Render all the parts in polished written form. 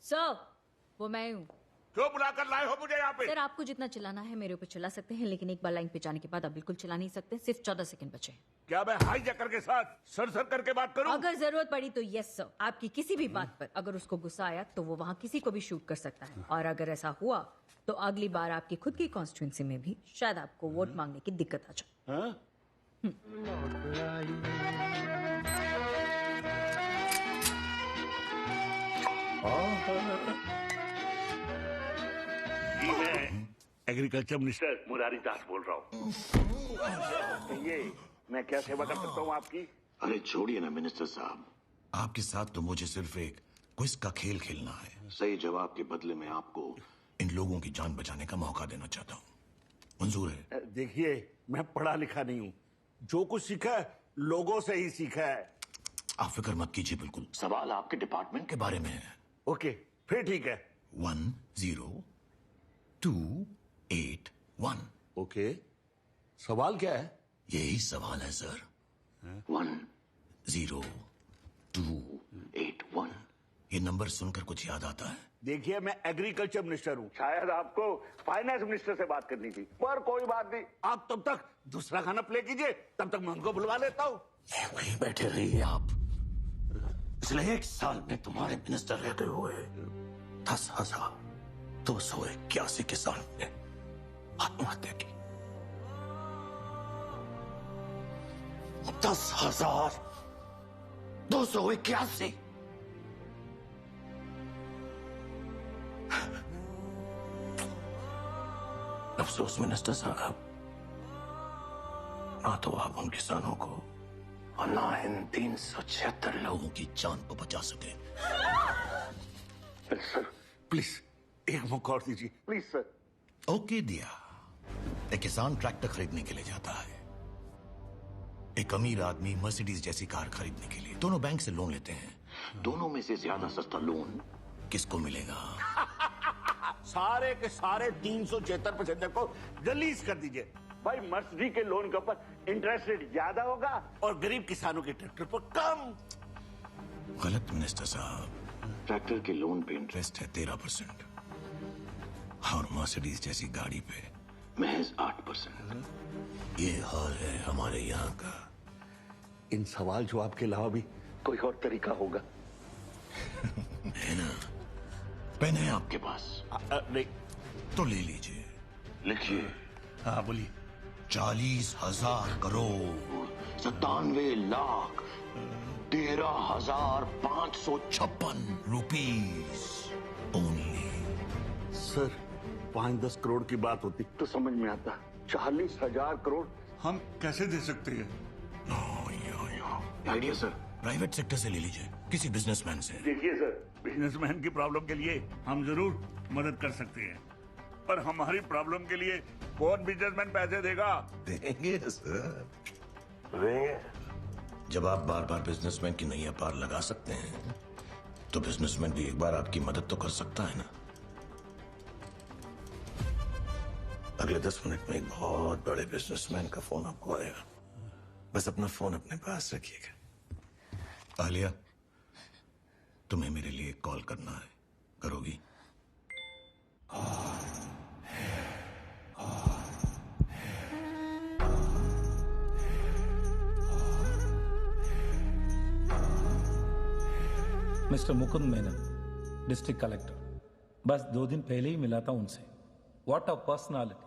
Sir, वो मैं हूँ। क्यों बुलाकर लाए हो मुझे यहाँ पे? सर, आपको जितना चिल्लाना है मेरे ऊपर चिल्ला सकते हैं, लेकिन एक बार लाइन पे जाने के बाद आप बिल्कुल चिल्ला नहीं सकते। सिर्फ 14 सेकंड बचे। क्या मैं हाईजैकर के साथ सर करके बात करूं? अगर जरूरत पड़ी तो यस सर, आपकी किसी भी बात पर अगर उसको गुस्सा आया तो वो वहाँ किसी को भी शूट कर सकता है। और अगर ऐसा हुआ तो अगली बार आपकी खुद की कॉन्स्टिट्यूंसी में भी शायद आपको वोट मांगने की दिक्कत आ जाए। मैं एग्रीकल्चर मिनिस्टर मुरारी दास बोल रहा हूँ। ये मैं क्या सेवा कर सकता हूँ आपकी? अरे छोड़िए ना मिनिस्टर साहब, आपके साथ तो मुझे सिर्फ एक क्विज का खेल खेलना है। सही जवाब के बदले में आपको इन लोगों की जान बचाने का मौका देना चाहता हूँ। मंजूर है? देखिए, मैं पढ़ा लिखा नहीं हूँ, जो कुछ सीखा है लोगों से ही सीखा है। आप फिक्र मत कीजिए, बिल्कुल सवाल आपके डिपार्टमेंट के बारे में है। ओके, फिर ठीक है। 10281। ओके, सवाल क्या है? यही सवाल है सर। 10281। ये नंबर सुनकर कुछ याद आता है? देखिए, मैं एग्रीकल्चर मिनिस्टर हूँ, शायद आपको फाइनेंस मिनिस्टर से बात करनी थी, पर कोई बात नहीं। आप तब तक दूसरा खाना प्ले कीजिए, तब तक मैं उनको बुलवा लेता हूँ। वहीं बैठे रहिए आप। पिछले 1 साल में तुम्हारे मिनिस्टर रहते हुए 10,281 किसान ने आत्महत्या की। 10,281। अफसोस मिनिस्टर साहब, ना तो आप उन किसानों को और ना इन 376 लोगों की जान को बचा सके। सर प्लीज एक मौका और दीजिए, प्लीज सर। ओके दिया। एक किसान ट्रैक्टर खरीदने के लिए जाता है, एक अमीर आदमी मर्सिडीज जैसी कार खरीदने के लिए। दोनों बैंक से लोन लेते हैं। दोनों में से ज्यादा सस्ता लोन किसको मिलेगा? सारे के सारे 376 पैसेंजर को रिलीज कर दीजिए। भाई, मर्सिडी के लोन के ऊपर इंटरेस्ट रेट ज्यादा होगा और गरीब किसानों के ट्रैक्टर पर कम। गलत मिनिस्टर साहब, ट्रैक्टर के लोन पे इंटरेस्ट है 13% और मर्सिडीज जैसी गाड़ी पे महज 8%। ये हाल है हमारे यहाँ का। इन सवाल जवाब के अलावा भी कोई और तरीका होगा? है ना? पेन है आपके पास? नहीं। तो ले लीजिए, लिखिए। हाँ बोलिए। 40,000 crore 97,13,556 rupees only. Sir, 5-10 crore की बात होती तो समझ में आता, 40,000 करोड़ हम कैसे दे सकते हैं? आइडिया सर, प्राइवेट सेक्टर से ले लीजिए, किसी बिजनेसमैन से। देखिए सर, बिजनेसमैन की प्रॉब्लम के लिए हम जरूर मदद कर सकते हैं, पर हमारी प्रॉब्लम के लिए कौन बिजनेसमैन पैसे देगा? देंगे सर, देंगे। जब आप बार बार बिजनेसमैन की नैया पार लगा सकते हैं, तो बिजनेसमैन भी एक बार आपकी मदद तो कर सकता है ना। अगले 10 मिनट में एक बहुत बड़े बिजनेसमैन का फोन आपको आएगा। बस अपना फोन अपने पास रखिएगा। आलिया, तुम्हें मेरे लिए कॉल करना है, करोगी? Mister Mukund Menon, district collector. बस 2 दिन पहले ही मिला था उनसे। What a personality.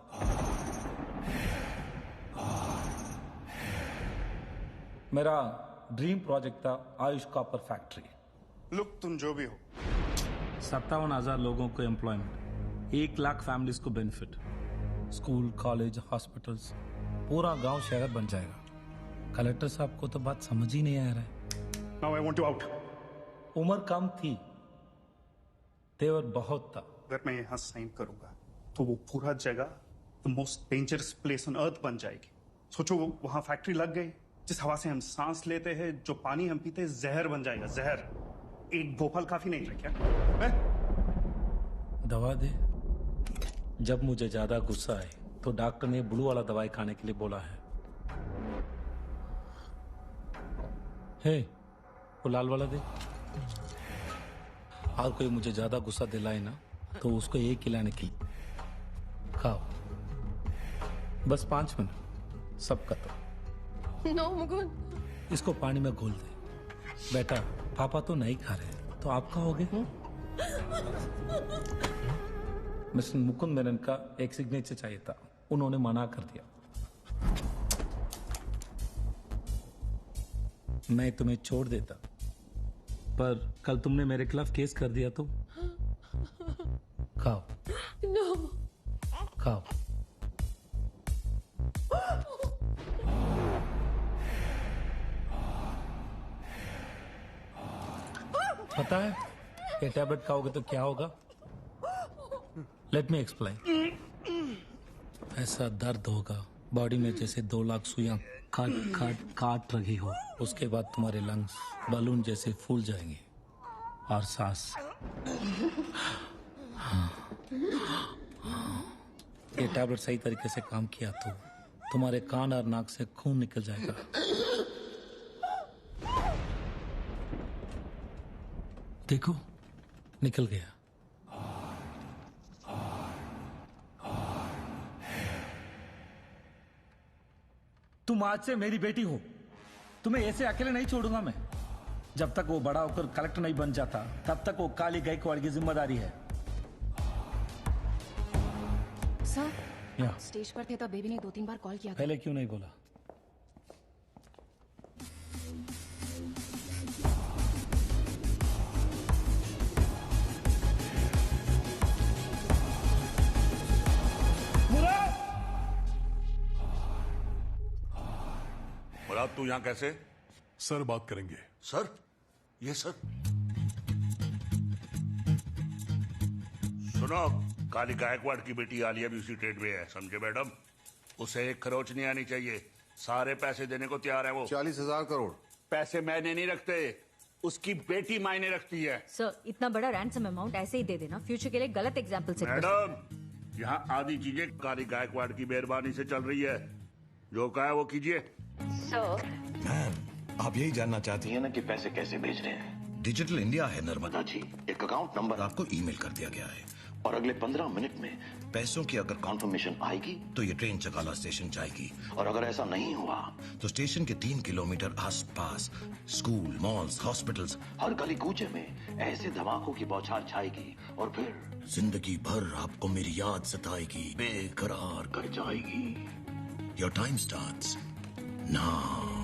मेरा ड्रीम प्रोजेक्ट था आयुष कॉपर फैक्ट्री। लुक, तुम जो भी हो, 57,000 लोगों को एम्प्लॉयमेंट, 1 लाख फैमिलीज को बेनिफिट, स्कूल, कॉलेज, हॉस्पिटल्स, पूरा गांव शहर बन जाएगा। कलेक्टर साहब को तो बात समझ ही नहीं आ रहा है। Now I want you out. उम्र कम थी, तेवर बहुत था। अगर मैं यहाँ साइन करूंगा तो वो पूरा जगह the most dangerous place on earth बन जाएगी। सोचो, वो वहां फैक्ट्री लग गई, जिस हवा से हम सांस लेते हैं, जो पानी हम पीते हैं, जहर बन जाएगा, जहर। एक भोपाल काफी नहीं है क्या? दवा दे। जब मुझे ज्यादा गुस्सा आए तो डॉक्टर ने ब्लू वाला दवाई खाने के लिए बोला है। हे, वो लाल वाला दे। और कोई मुझे ज्यादा गुस्सा दिलाए ना तो उसको ये खिलाने की। खाओ, बस 5 मिनट, सब खत्म। नो मुकुंद। इसको पानी में घोल दे। बेटा, पापा तो नहीं खा रहे, तो आप खाओगे? मिस्टर मुकुंद मेनन का एक सिग्नेचर चाहिए था, उन्होंने मना कर दिया। मैं तुम्हें छोड़ देता, पर कल तुमने मेरे खिलाफ केस कर दिया तो। खाओ। नो। खाओ। पता है ये टैबलेट खाओगे तो क्या होगा? Let me explain. ऐसा दर्द होगा बॉडी में जैसे 2 लाख सुइयां काट रही हो। उसके बाद तुम्हारे लंग्स बलून जैसे फूल जाएंगे और सांस। ये टैबलेट सही तरीके से काम किया तो तुम्हारे कान और नाक से खून निकल जाएगा। देखो, निकल गया। तुम आज से मेरी बेटी हो, तुम्हें ऐसे अकेले नहीं छोड़ूंगा मैं। जब तक वो बड़ा होकर कलेक्टर नहीं बन जाता तब तक वो काली गायकवाड़ की जिम्मेदारी है। सर, या स्टेज पर थे तब बेबी ने 2-3 बार कॉल किया था। पहले क्यों नहीं बोला? मुराद, तू यहाँ कैसे? सर बात करेंगे। सर? ये सर? सुनो, काली गायकवाड़ की बेटी आलिया भी उसी ट्रेड में है, समझे मैडम? उसे एक खरोच नहीं आनी चाहिए। सारे पैसे देने को तैयार है वो। 40,000 करोड़। पैसे मैंने नहीं रखते, उसकी बेटी मायने रखती है। सर, इतना बड़ा रैंसम अमाउंट ऐसे ही दे देना फ्यूचर के लिए गलत एग्जाम्पल सेट कर सकता है। मैडम, यहाँ आधी चीजें काली गायकवाड़ की मेहरबानी से चल रही है। जो कहा है वो कीजिए। मैम, आप यही जानना चाहती हैं ना कि पैसे कैसे भेज रहे हैं? डिजिटल इंडिया है नर्मदा जी, एक अकाउंट नंबर आपको ईमेल कर दिया गया है और अगले 15 मिनट में पैसों की अगर कॉन्फर्मेशन आएगी तो ये ट्रेन चकाला स्टेशन जाएगी और अगर ऐसा नहीं हुआ तो स्टेशन के 3 किलोमीटर आसपास स्कूल, मॉल्स, हॉस्पिटल्स, हर गली कूचे में ऐसे धमाकों की बौछार छाएगी और फिर जिंदगी भर आपको मेरी याद सताएगी, बेकरार कर जाएगी। Your time starts now.